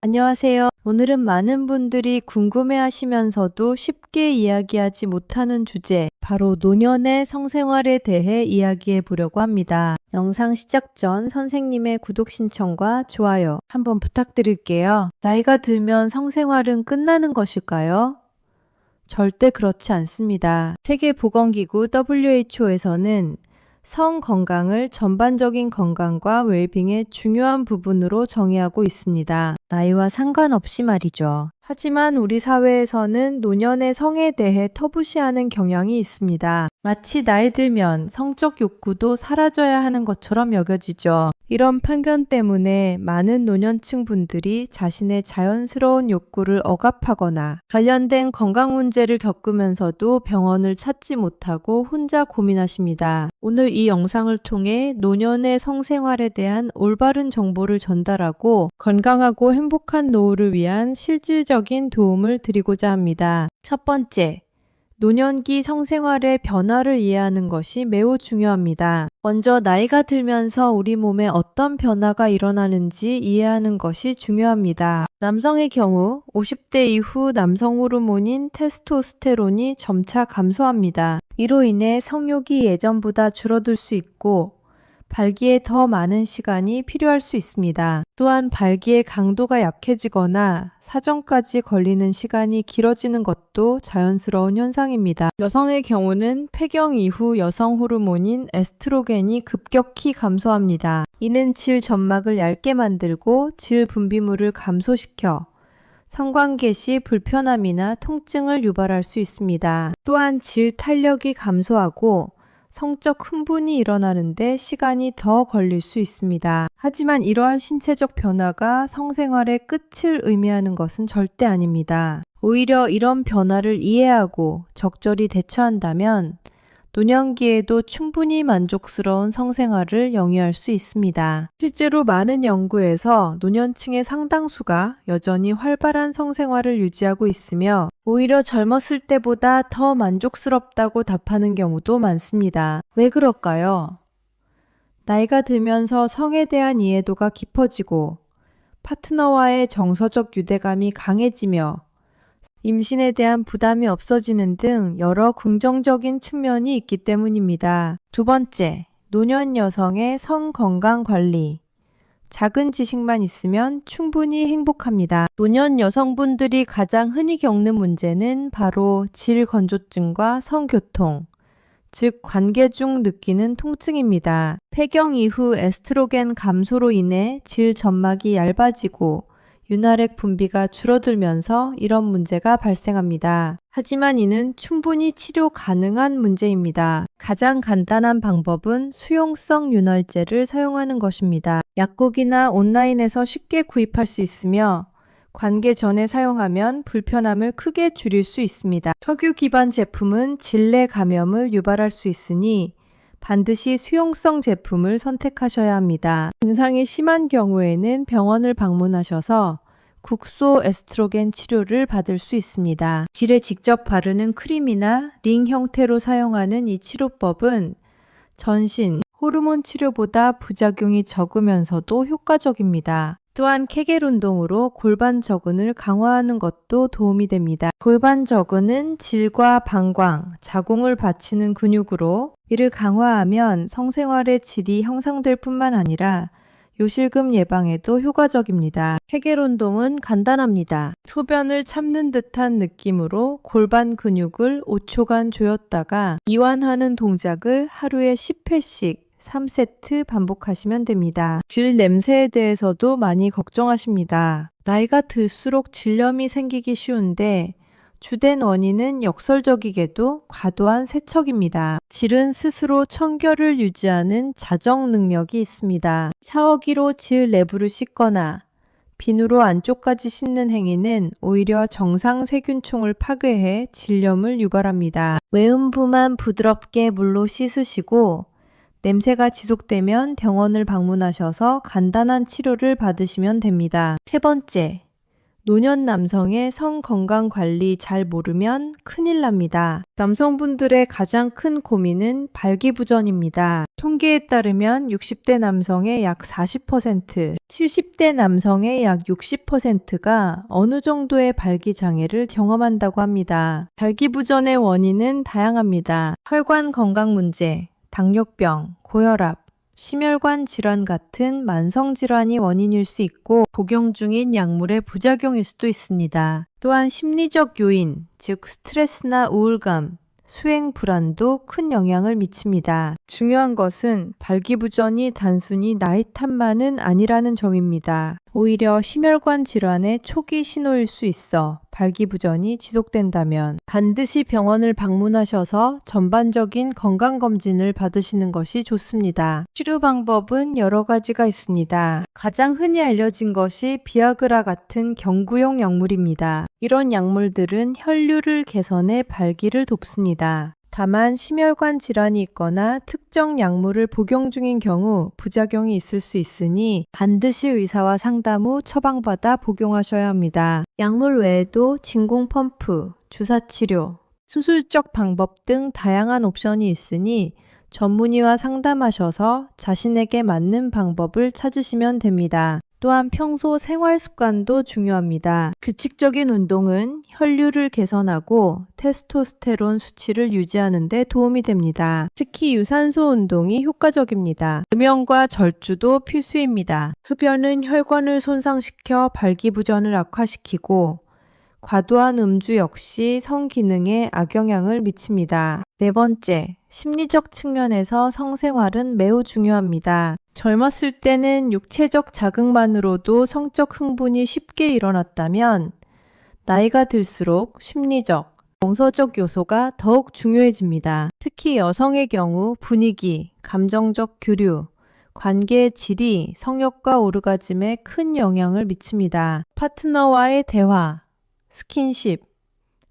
안녕하세요. 오늘은 많은 분들이 궁금해하시면서도 쉽게 이야기하지 못하는 주제, 바로 노년의 성생활에 대해 이야기해 보려고 합니다. 영상 시작 전 선생님의 구독 신청과 좋아요 한번 부탁드릴게요. 나이가 들면 성생활은 끝나는 것일까요? 절대 그렇지 않습니다. 세계보건기구 WHO에서는 성 건강을 전반적인 건강과 웰빙의 중요한 부분으로 정의하고 있습니다. 나이와 상관없이 말이죠. 하지만 우리 사회에서는 노년의 성에 대해 터부시하는 경향이 있습니다. 마치 나이 들면 성적 욕구도 사라져야 하는 것처럼 여겨지죠. 이런 편견 때문에 많은 노년층 분들이 자신의 자연스러운 욕구를 억압하거나 관련된 건강 문제를 겪으면서도 병원을 찾지 못하고 혼자 고민하십니다. 오늘 이 영상을 통해 노년의 성생활에 대한 올바른 정보를 전달하고 건강하고 행복한 노후를 위한 실질적인 도움을 드리고자 합니다. 첫 번째, 노년기 성생활의 변화를 이해하는 것이 매우 중요합니다. 먼저 나이가 들면서 우리 몸에 어떤 변화가 일어나는지 이해하는 것이 중요합니다. 남성의 경우 50대 이후 남성 호르몬인 테스토스테론이 점차 감소합니다. 이로 인해 성욕이 예전보다 줄어들 수 있고 발기에 더 많은 시간이 필요할 수 있습니다. 또한 발기의 강도가 약해지거나 사정까지 걸리는 시간이 길어지는 것도 자연스러운 현상입니다. 여성의 경우는 폐경 이후 여성 호르몬인 에스트로겐이 급격히 감소합니다. 이는 질 점막을 얇게 만들고 질 분비물을 감소시켜 성관계 시 불편함이나 통증을 유발할 수 있습니다. 또한 질 탄력이 감소하고 성적 흥분이 일어나는데 시간이 더 걸릴 수 있습니다. 하지만 이러한 신체적 변화가 성생활의 끝을 의미하는 것은 절대 아닙니다. 오히려 이런 변화를 이해하고 적절히 대처한다면 노년기에도 충분히 만족스러운 성생활을 영위할 수 있습니다. 실제로 많은 연구에서 노년층의 상당수가 여전히 활발한 성생활을 유지하고 있으며 오히려 젊었을 때보다 더 만족스럽다고 답하는 경우도 많습니다. 왜 그럴까요? 나이가 들면서 성에 대한 이해도가 깊어지고 파트너와의 정서적 유대감이 강해지며 임신에 대한 부담이 없어지는 등 여러 긍정적인 측면이 있기 때문입니다. 두 번째, 노년 여성의 성 건강 관리. 작은 지식만 있으면 충분히 행복합니다. 노년 여성분들이 가장 흔히 겪는 문제는 바로 질 건조증과 성교통, 즉 관계 중 느끼는 통증입니다. 폐경 이후 에스트로겐 감소로 인해 질 점막이 얇아지고 윤활액 분비가 줄어들면서 이런 문제가 발생합니다. 하지만 이는 충분히 치료 가능한 문제입니다. 가장 간단한 방법은 수용성 윤활제를 사용하는 것입니다. 약국이나 온라인에서 쉽게 구입할 수 있으며 관계 전에 사용하면 불편함을 크게 줄일 수 있습니다. 석유 기반 제품은 질내 감염을 유발할 수 있으니 반드시 수용성 제품을 선택하셔야 합니다. 증상이 심한 경우에는 병원을 방문하셔서 국소 에스트로겐 치료를 받을 수 있습니다. 질에 직접 바르는 크림이나 링 형태로 사용하는 이 치료법은 전신, 호르몬 치료보다 부작용이 적으면서도 효과적입니다. 또한 케겔 운동으로 골반 저근을 강화하는 것도 도움이 됩니다. 골반 저근은 질과 방광, 자궁을 받치는 근육으로 이를 강화하면 성생활의 질이 형성될 뿐만 아니라 요실금 예방에도 효과적입니다. 케겔 운동은 간단합니다. 소변을 참는 듯한 느낌으로 골반 근육을 5초간 조였다가 이완하는 동작을 하루에 10회씩 3세트 반복하시면 됩니다. 질 냄새에 대해서도 많이 걱정하십니다. 나이가 들수록 질염이 생기기 쉬운데 주된 원인은 역설적이게도 과도한 세척입니다. 질은 스스로 청결을 유지하는 자정 능력이 있습니다. 샤워기로 질 내부를 씻거나 비누로 안쪽까지 씻는 행위는 오히려 정상 세균총을 파괴해 질염을 유발합니다. 외음부만 부드럽게 물로 씻으시고 냄새가 지속되면 병원을 방문하셔서 간단한 치료를 받으시면 됩니다. 세 번째, 노년 남성의 성 건강 관리 잘 모르면 큰일 납니다. 남성분들의 가장 큰 고민은 발기부전입니다. 통계에 따르면 60대 남성의 약 40%, 70대 남성의 약 60%가 어느 정도의 발기장애를 경험한다고 합니다. 발기부전의 원인은 다양합니다. 혈관 건강 문제, 당뇨병, 고혈압, 심혈관 질환 같은 만성 질환이 원인일 수 있고 복용 중인 약물의 부작용일 수도 있습니다. 또한 심리적 요인, 즉 스트레스나 우울감, 수행 불안도 큰 영향을 미칩니다. 중요한 것은 발기부전이 단순히 나이 탓만은 아니라는 점입니다. 오히려 심혈관 질환의 초기 신호일 수 있어 발기부전이 지속된다면 반드시 병원을 방문하셔서 전반적인 건강검진을 받으시는 것이 좋습니다. 치료 방법은 여러 가지가 있습니다. 가장 흔히 알려진 것이 비아그라 같은 경구용 약물입니다. 이런 약물들은 혈류를 개선해 발기를 돕습니다. 다만 심혈관 질환이 있거나 특정 약물을 복용 중인 경우 부작용이 있을 수 있으니 반드시 의사와 상담 후 처방받아 복용하셔야 합니다. 약물 외에도 진공 펌프, 주사치료, 수술적 방법 등 다양한 옵션이 있으니 전문의와 상담하셔서 자신에게 맞는 방법을 찾으시면 됩니다. 또한 평소 생활 습관도 중요합니다. 규칙적인 운동은 혈류를 개선하고 테스토스테론 수치를 유지하는 데 도움이 됩니다. 특히 유산소 운동이 효과적입니다. 금연과 절주도 필수입니다. 흡연은 혈관을 손상시켜 발기부전을 악화시키고 과도한 음주 역시 성기능에 악영향을 미칩니다. 네 번째, 심리적 측면에서 성생활은 매우 중요합니다. 젊었을 때는 육체적 자극만으로도 성적 흥분이 쉽게 일어났다면 나이가 들수록 심리적, 정서적 요소가 더욱 중요해집니다. 특히 여성의 경우 분위기, 감정적 교류, 관계의 질이 성욕과 오르가즘에 큰 영향을 미칩니다. 파트너와의 대화, 스킨십,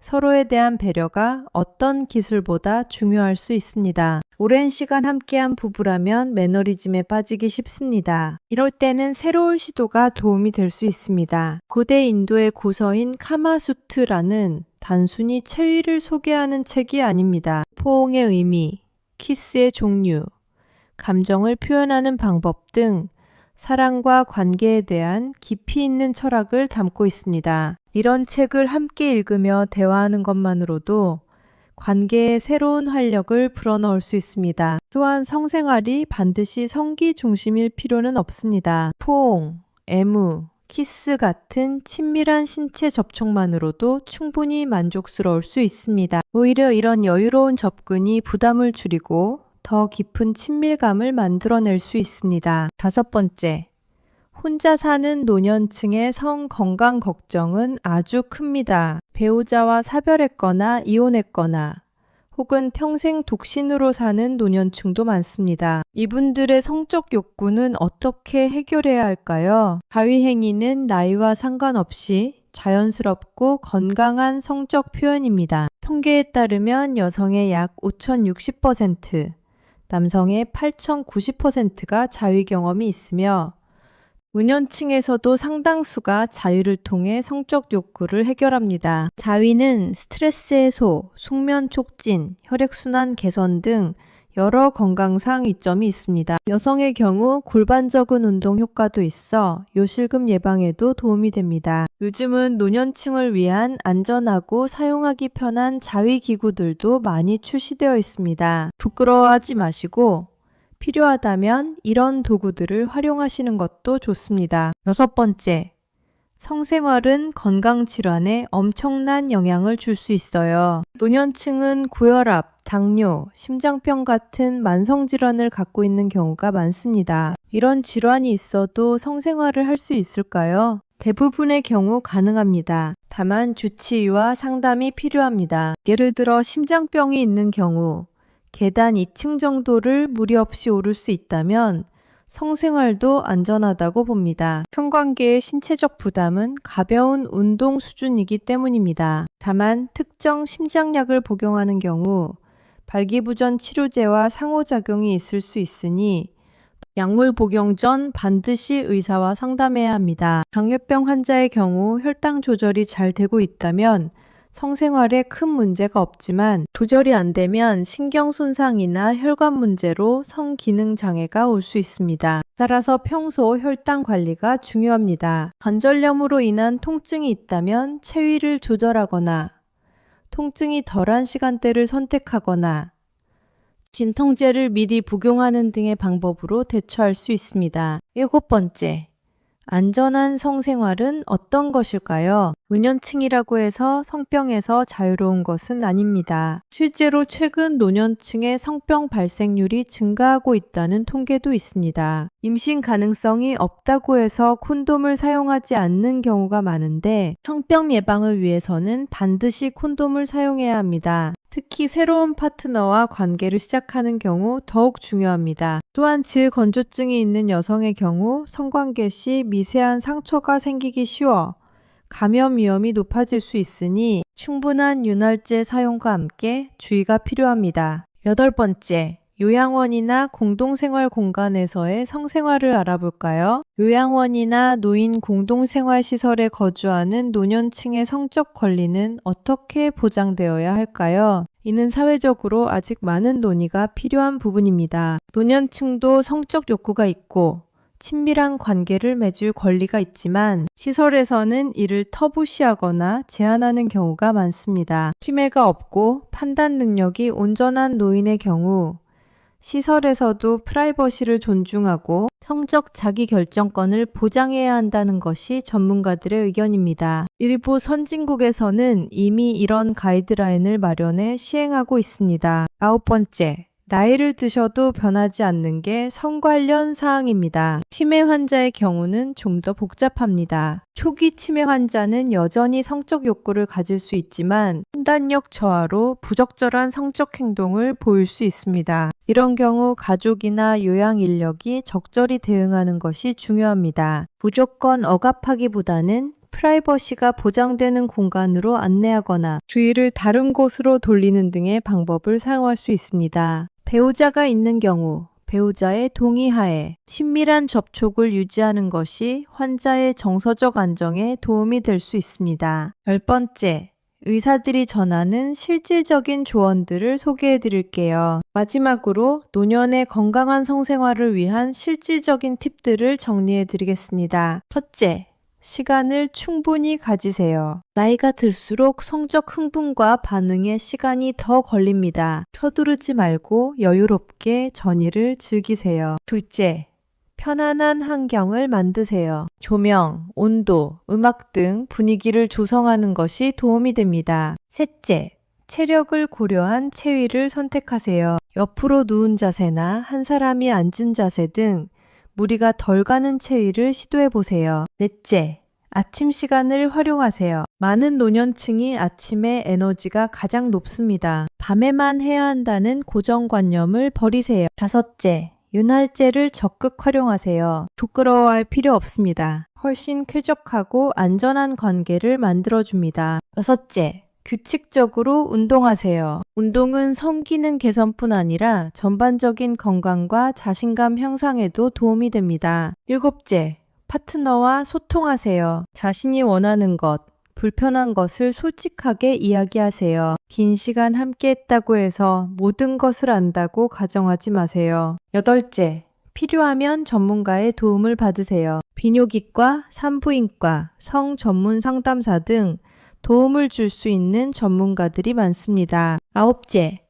서로에 대한 배려가 어떤 기술보다 중요할 수 있습니다. 오랜 시간 함께한 부부라면 매너리즘에 빠지기 쉽습니다. 이럴 때는 새로운 시도가 도움이 될 수 있습니다. 고대 인도의 고서인 카마수트라는 단순히 체위를 소개하는 책이 아닙니다. 포옹의 의미, 키스의 종류, 감정을 표현하는 방법 등 사랑과 관계에 대한 깊이 있는 철학을 담고 있습니다. 이런 책을 함께 읽으며 대화하는 것만으로도 관계에 새로운 활력을 불어넣을 수 있습니다. 또한 성생활이 반드시 성기 중심일 필요는 없습니다. 포옹, 애무, 키스 같은 친밀한 신체 접촉만으로도 충분히 만족스러울 수 있습니다. 오히려 이런 여유로운 접근이 부담을 줄이고 더 깊은 친밀감을 만들어낼 수 있습니다. 다섯 번째, 혼자 사는 노년층의 성 건강 걱정은 아주 큽니다. 배우자와 사별했거나 이혼했거나 혹은 평생 독신으로 사는 노년층도 많습니다. 이분들의 성적 욕구는 어떻게 해결해야 할까요? 가위 행위는 나이와 상관없이 자연스럽고 건강한 성적 표현입니다. 통계에 따르면 여성의 약 5,060%, 남성의 8,090%가 자위 경험이 있으며 노년층에서도 상당수가 자위를 통해 성적 욕구를 해결합니다. 자위는 스트레스 해소, 숙면 촉진, 혈액순환 개선 등 여러 건강상 이점이 있습니다. 여성의 경우 골반적인 운동 효과도 있어 요실금 예방에도 도움이 됩니다. 요즘은 노년층을 위한 안전하고 사용하기 편한 자위 기구들도 많이 출시되어 있습니다. 부끄러워하지 마시고 필요하다면 이런 도구들을 활용하시는 것도 좋습니다. 여섯 번째, 성생활은 건강질환에 엄청난 영향을 줄 수 있어요. 노년층은 고혈압, 당뇨, 심장병 같은 만성질환을 갖고 있는 경우가 많습니다. 이런 질환이 있어도 성생활을 할 수 있을까요? 대부분의 경우 가능합니다. 다만 주치의와 상담이 필요합니다. 예를 들어 심장병이 있는 경우 계단 2층 정도를 무리 없이 오를 수 있다면 성생활도 안전하다고 봅니다. 성관계의 신체적 부담은 가벼운 운동 수준이기 때문입니다. 다만 특정 심장약을 복용하는 경우 발기부전 치료제와 상호작용이 있을 수 있으니 약물 복용 전 반드시 의사와 상담해야 합니다. 당뇨병 환자의 경우 혈당 조절이 잘 되고 있다면 성생활에 큰 문제가 없지만 조절이 안 되면 신경 손상이나 혈관 문제로 성기능 장애가 올 수 있습니다. 따라서 평소 혈당 관리가 중요합니다. 관절염으로 인한 통증이 있다면 체위를 조절하거나 통증이 덜한 시간대를 선택하거나 진통제를 미리 복용하는 등의 방법으로 대처할 수 있습니다. 7번째, 안전한 성생활은 어떤 것일까요? 노년층이라고 해서 성병에서 자유로운 것은 아닙니다. 실제로 최근 노년층의 성병 발생률이 증가하고 있다는 통계도 있습니다. 임신 가능성이 없다고 해서 콘돔을 사용하지 않는 경우가 많은데 성병 예방을 위해서는 반드시 콘돔을 사용해야 합니다. 특히 새로운 파트너와 관계를 시작하는 경우 더욱 중요합니다. 또한 질건조증이 있는 여성의 경우 성관계 시 미세한 상처가 생기기 쉬워 감염 위험이 높아질 수 있으니 충분한 윤활제 사용과 함께 주의가 필요합니다. 8번째, 요양원이나 공동생활 공간에서의 성생활을 알아볼까요? 요양원이나 노인 공동생활시설에 거주하는 노년층의 성적 권리는 어떻게 보장되어야 할까요? 이는 사회적으로 아직 많은 논의가 필요한 부분입니다. 노년층도 성적 욕구가 있고 친밀한 관계를 맺을 권리가 있지만 시설에서는 이를 터부시하거나 제한하는 경우가 많습니다. 치매가 없고 판단 능력이 온전한 노인의 경우 시설에서도 프라이버시를 존중하고 성적 자기결정권을 보장해야 한다는 것이 전문가들의 의견입니다. 일부 선진국에서는 이미 이런 가이드라인을 마련해 시행하고 있습니다. 9번째, 나이를 드셔도 변하지 않는 게 성 관련 사항입니다. 치매 환자의 경우는 좀 더 복잡합니다. 초기 치매 환자는 여전히 성적 욕구를 가질 수 있지만 판단력 저하로 부적절한 성적 행동을 보일 수 있습니다. 이런 경우 가족이나 요양 인력이 적절히 대응하는 것이 중요합니다. 무조건 억압하기보다는 프라이버시가 보장되는 공간으로 안내하거나 주의를 다른 곳으로 돌리는 등의 방법을 사용할 수 있습니다. 배우자가 있는 경우 배우자의 동의하에 친밀한 접촉을 유지하는 것이 환자의 정서적 안정에 도움이 될 수 있습니다. 10번째, 의사들이 전하는 실질적인 조언들을 소개해 드릴게요. 마지막으로 노년의 건강한 성생활을 위한 실질적인 팁들을 정리해 드리겠습니다. 첫째, 시간을 충분히 가지세요. 나이가 들수록 성적 흥분과 반응에 시간이 더 걸립니다. 서두르지 말고 여유롭게 전이를 즐기세요. 둘째, 편안한 환경을 만드세요. 조명, 온도, 음악 등 분위기를 조성하는 것이 도움이 됩니다. 셋째, 체력을 고려한 체위를 선택하세요. 옆으로 누운 자세나 한 사람이 앉은 자세 등 무리가 덜 가는 체위를 시도해 보세요. 넷째, 아침 시간을 활용하세요. 많은 노년층이 아침에 에너지가 가장 높습니다. 밤에만 해야 한다는 고정관념을 버리세요. 다섯째, 윤활제를 적극 활용하세요. 부끄러워할 필요 없습니다. 훨씬 쾌적하고 안전한 관계를 만들어줍니다. 여섯째, 규칙적으로 운동하세요. 운동은 성기능 개선뿐 아니라 전반적인 건강과 자신감 향상에도 도움이 됩니다. 일곱째, 파트너와 소통하세요. 자신이 원하는 것, 불편한 것을 솔직하게 이야기하세요. 긴 시간 함께 했다고 해서 모든 것을 안다고 가정하지 마세요. 여덟째, 필요하면 전문가의 도움을 받으세요. 비뇨기과, 산부인과, 성 전문 상담사 등 도움을 줄 수 있는 전문가들이 많습니다. 아홉째,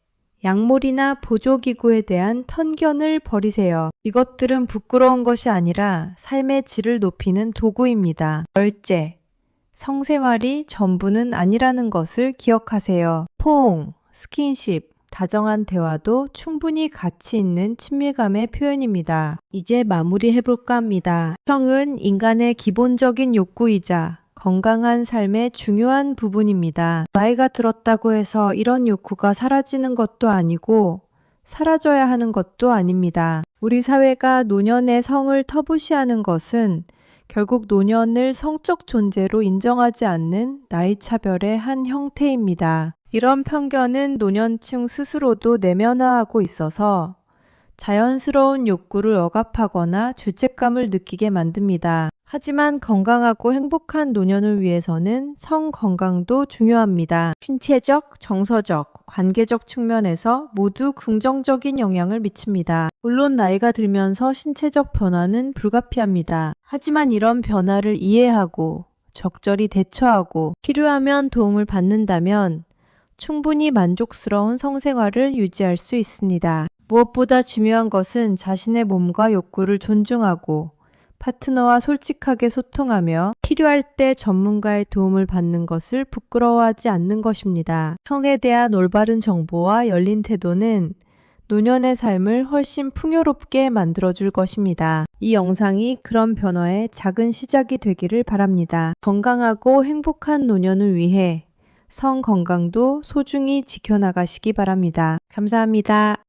약물이나 보조기구에 대한 편견을 버리세요. 이것들은 부끄러운 것이 아니라 삶의 질을 높이는 도구입니다. 열째, 성생활이 전부는 아니라는 것을 기억하세요. 포옹, 스킨십, 다정한 대화도 충분히 가치 있는 친밀감의 표현입니다. 이제 마무리해볼까 합니다. 성은 인간의 기본적인 욕구이자 건강한 삶의 중요한 부분입니다. 나이가 들었다고 해서 이런 욕구가 사라지는 것도 아니고 사라져야 하는 것도 아닙니다. 우리 사회가 노년의 성을 터부시하는 것은 결국 노년을 성적 존재로 인정하지 않는 나이차별의 한 형태입니다. 이런 편견은 노년층 스스로도 내면화하고 있어서 자연스러운 욕구를 억압하거나 죄책감을 느끼게 만듭니다. 하지만 건강하고 행복한 노년을 위해서는 성 건강도 중요합니다. 신체적, 정서적, 관계적 측면에서 모두 긍정적인 영향을 미칩니다. 물론 나이가 들면서 신체적 변화는 불가피합니다. 하지만 이런 변화를 이해하고 적절히 대처하고 필요하면 도움을 받는다면 충분히 만족스러운 성생활을 유지할 수 있습니다. 무엇보다 중요한 것은 자신의 몸과 욕구를 존중하고 파트너와 솔직하게 소통하며 필요할 때 전문가의 도움을 받는 것을 부끄러워하지 않는 것입니다. 성에 대한 올바른 정보와 열린 태도는 노년의 삶을 훨씬 풍요롭게 만들어줄 것입니다. 이 영상이 그런 변화의 작은 시작이 되기를 바랍니다. 건강하고 행복한 노년을 위해 성 건강도 소중히 지켜나가시기 바랍니다. 감사합니다.